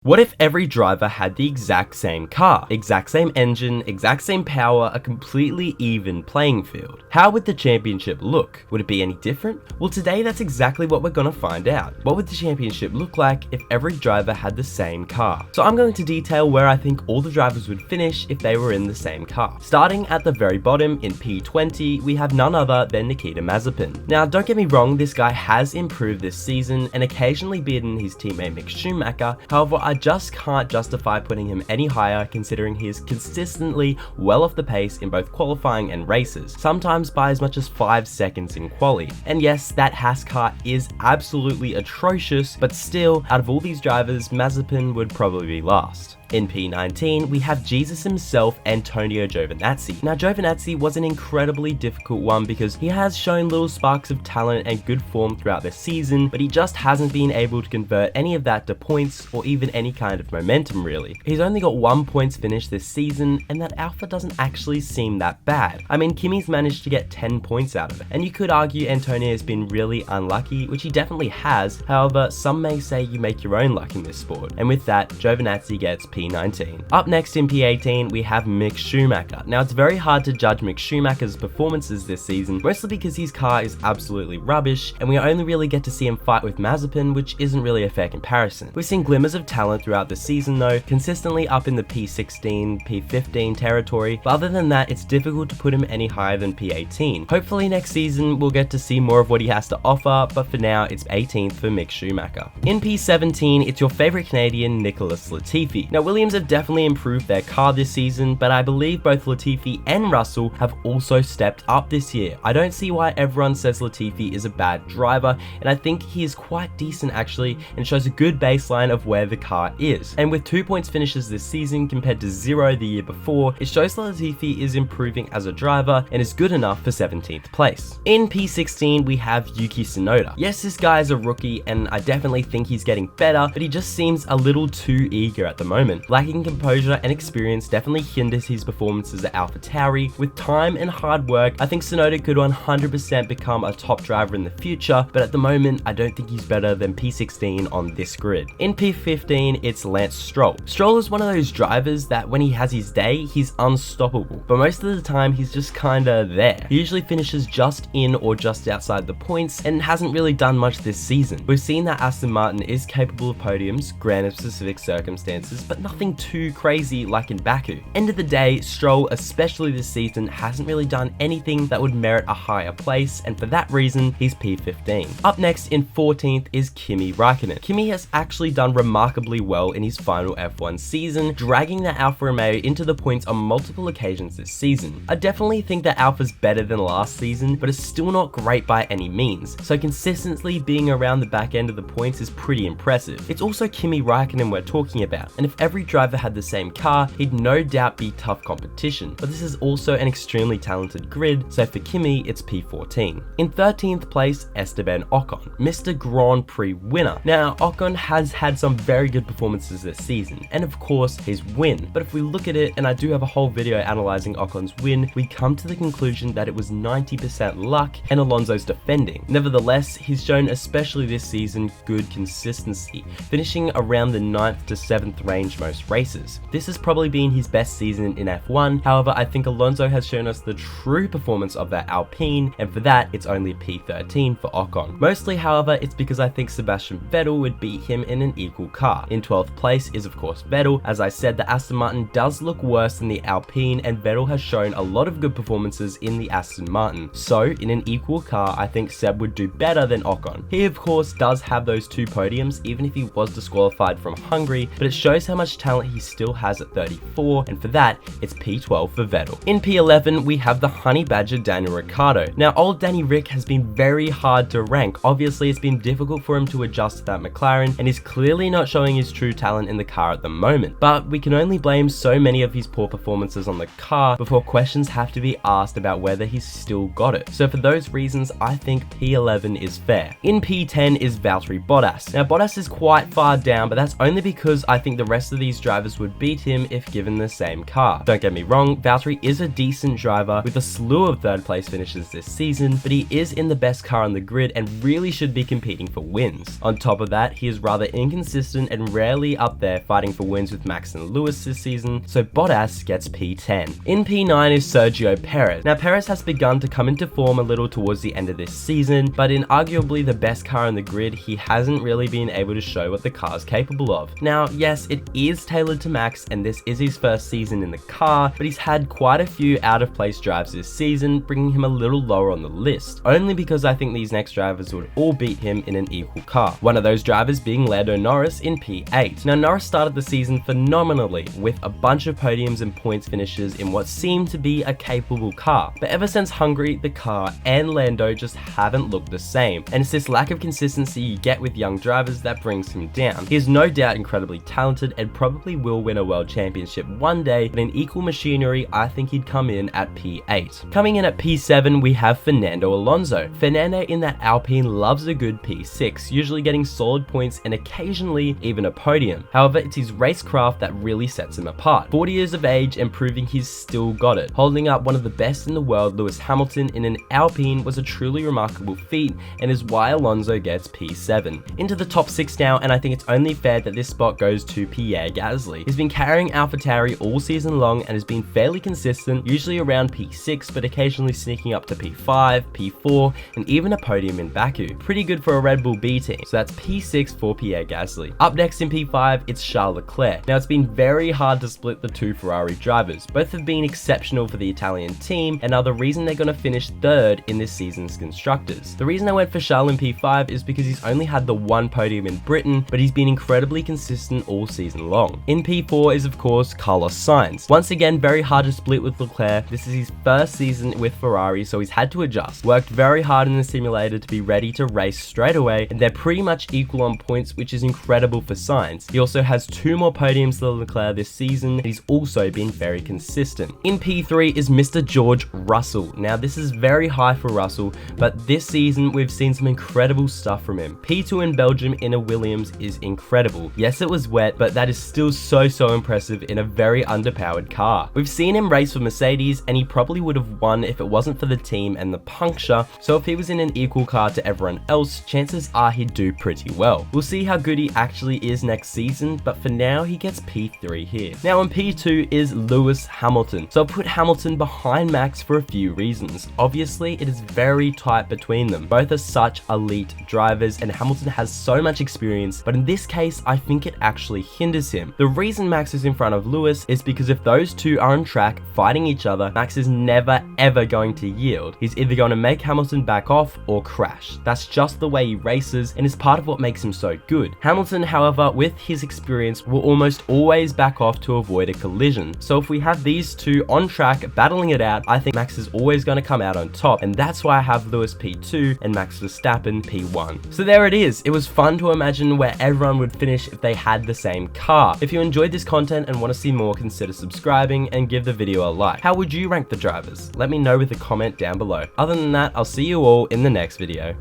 What if every driver had the exact same car, exact same engine, exact same power, a completely even playing field? How would the championship look? Would it be any different? Well, today that's exactly what we're gonna find out. What would the championship look like if every driver had the same car? So I'm going to detail where I think all the drivers would finish if they were in the same car. Starting at the very bottom in P20, we have none other than Nikita Mazepin. Now, don't get me wrong, this guy has improved this season and occasionally beaten his teammate Mick Schumacher. However, I just can't justify putting him any higher considering he is consistently well off the pace in both qualifying and races, sometimes by as much as 5 seconds in quali. And yes, that Haas car is absolutely atrocious, but still, out of all these drivers, Mazepin would probably be last. In P19, we have Jesus himself, Antonio Giovinazzi. Now, Giovinazzi was an incredibly difficult one because he has shown little sparks of talent and good form throughout the season, but he just hasn't been able to convert any of that to points or even any kind of momentum really. He's only got 1 points finish this season, and that Alpha doesn't actually seem that bad. I mean, Kimi's managed to get 10 points out of it, and you could argue Antonio has been really unlucky, which he definitely has. However, some may say you make your own luck in this sport, and with that, Giovinazzi gets P19. Up next in P18, we have Mick Schumacher. Now, it's very hard to judge Mick Schumacher's performances this season, mostly because his car is absolutely rubbish, and we only really get to see him fight with Mazepin, which isn't really a fair comparison. We've seen glimmers of talent throughout the season though, consistently up in the P16, P15 territory, but other than that, it's difficult to put him any higher than P18. Hopefully next season, we'll get to see more of what he has to offer, but for now, it's 18th for Mick Schumacher. In P17, it's your favorite Canadian, Nicholas Latifi. Now, Williams have definitely improved their car this season, but I believe both Latifi and Russell have also stepped up this year. I don't see why everyone says Latifi is a bad driver, and I think he is quite decent actually, and shows a good baseline of where the car is. And with 2 points finishes this season compared to 0 the year before, it shows that Latifi is improving as a driver and is good enough for 17th place. In P16, we have Yuki Tsunoda. Yes, this guy is a rookie, and I definitely think he's getting better, but he just seems a little too eager at the moment. Lacking composure and experience definitely hinders his performances at AlphaTauri. With time and hard work, I think Tsunoda could 100% become a top driver in the future, but at the moment, I don't think he's better than P16 on this grid. In P15, it's Lance Stroll. Stroll is one of those drivers that when he has his day, he's unstoppable, but most of the time, he's just kinda there. He usually finishes just in or just outside the points and hasn't really done much this season. We've seen that Aston Martin is capable of podiums, granted specific circumstances, but nothing too crazy like in Baku. End of the day, Stroll, especially this season, hasn't really done anything that would merit a higher place, and for that reason, he's P15. Up next in 14th is Kimi Räikkönen. Kimi has actually done remarkably well in his final F1 season, dragging the Alfa Romeo into the points on multiple occasions this season. I definitely think that Alfa's better than last season, but it's still not great by any means, so consistently being around the back end of the points is pretty impressive. It's also Kimi Räikkönen we're talking about, and if every driver had the same car, he'd no doubt be tough competition, but this is also an extremely talented grid, so for Kimi, it's P14. In 13th place, Esteban Ocon, Mr. Grand Prix winner. Now, Ocon has had some very good performances this season, and of course, his win, but if we look at it, and I do have a whole video analyzing Ocon's win, we come to the conclusion that it was 90% luck and Alonso's defending. Nevertheless, he's shown, especially this season, good consistency, finishing around the 9th to 7th range most races. This has probably been his best season in F1, however, I think Alonso has shown us the true performance of that Alpine, and for that, it's only P13 for Ocon. Mostly, however, it's because I think Sebastian Vettel would beat him in an equal car. In 12th place is of course Vettel. As I said, the Aston Martin does look worse than the Alpine, and Vettel has shown a lot of good performances in the Aston Martin. So, in an equal car, I think Seb would do better than Ocon. He of course does have those 2 podiums, even if he was disqualified from Hungary, but it shows how much talent he still has at 34, and for that, it's P12 for Vettel. In P11, we have the honey badger Daniel Ricciardo. Now, old Danny Rick has been very hard to rank. Obviously, it's been difficult for him to adjust to that McLaren, and he's clearly not showing his true talent in the car at the moment, but we can only blame so many of his poor performances on the car before questions have to be asked about whether he's still got it. So for those reasons, I think P11 is fair. In P10 is Valtteri Bottas. Now, Bottas is quite far down, but that's only because I think the rest of these drivers would beat him if given the same car. Don't get me wrong, Valtteri is a decent driver with a slew of third place finishes this season, but he is in the best car on the grid and really should be competing for wins. On top of that, he is rather inconsistent and rarely up there fighting for wins with Max and Lewis this season, so Bottas gets P10. In P9 is Sergio Perez. Now Perez has begun to come into form a little towards the end of this season, but in arguably the best car on the grid, he hasn't really been able to show what the car is capable of. Now yes, it is tailored to Max and this is his first season in the car, but he's had quite a few out of place drives this season, bringing him a little lower on the list, only because I think these next drivers would all beat him in an equal car. One of those drivers being Lando Norris in P8. Now Norris started the season phenomenally with a bunch of podiums and points finishes in what seemed to be a capable car, but ever since Hungary, the car and Lando just haven't looked the same, and it's this lack of consistency you get with young drivers that brings him down. He is no doubt incredibly talented and probably will win a world championship one day, but in equal machinery I think he'd come in at P8. Coming in at P7 we have Fernando Alonso. Fernando in that Alpine loves a good P6, usually getting solid points and occasionally even a podium. However, it's his racecraft that really sets him apart. 40 years of age and proving he's still got it. Holding up one of the best in the world, Lewis Hamilton, in an Alpine was a truly remarkable feat and is why Alonso gets P7. Into the top 6 now, and I think it's only fair that this spot goes to Pierre Gasly. He's been carrying AlphaTauri all season long and has been fairly consistent, usually around P6 but occasionally sneaking up to P5, P4 and even a podium in Baku. Pretty good for a Red Bull B team, so that's P6 for Pierre Gasly. Up next in P5 it's Charles Leclerc. Now it's been very hard to split the two Ferrari drivers. Both have been exceptional for the Italian team and are the reason they're going to finish third in this season's constructors. The reason I went for Charles in P5 is because he's only had the one podium in Britain, but he's been incredibly consistent all season long. In P4 is of course Carlos Sainz. Once again, very hard to split with Leclerc. This is his first season with Ferrari, so he's had to adjust. Worked very hard in the simulator to be ready to race straight away, and they're pretty much equal on points, which is incredible for Sainz. He also has 2 more podiums than Leclerc this season, and he's also been very consistent. In P3 is Mr. George Russell. Now this is very high for Russell, but this season we've seen some incredible stuff from him. P2 in Belgium in a Williams is incredible. Yes, it was wet, but that is still so impressive in a very underpowered car. We've seen him race for Mercedes, and he probably would have won if it wasn't for the team and the puncture, so if he was in an equal car to everyone else, chances are he'd do pretty well. We'll see how good he actually is next season, but for now he gets P3 here. Now on P2 is Lewis Hamilton. So I'll put Hamilton behind Max for a few reasons. Obviously it is very tight between them. Both are such elite drivers and Hamilton has so much experience, but in this case I think it actually hinders him. The reason Max is in front of Lewis is because if those two are on track fighting each other, Max is never ever going to yield. He's either going to make Hamilton back off or crash. That's just the way he races and is part of what makes him so good. Hamilton, however, with his experience will almost always back off to avoid a collision. So if we have these two on track battling it out, I think Max is always going to come out on top, and that's why I have Lewis P2 and Max Verstappen P1. So there it is. It was fun to imagine where everyone would finish if they had the same car. If you enjoyed this content and want to see more, consider subscribing and give the video a like. How would you rank the drivers? Let me know with a comment down below. Other than that, I'll see you all in the next video.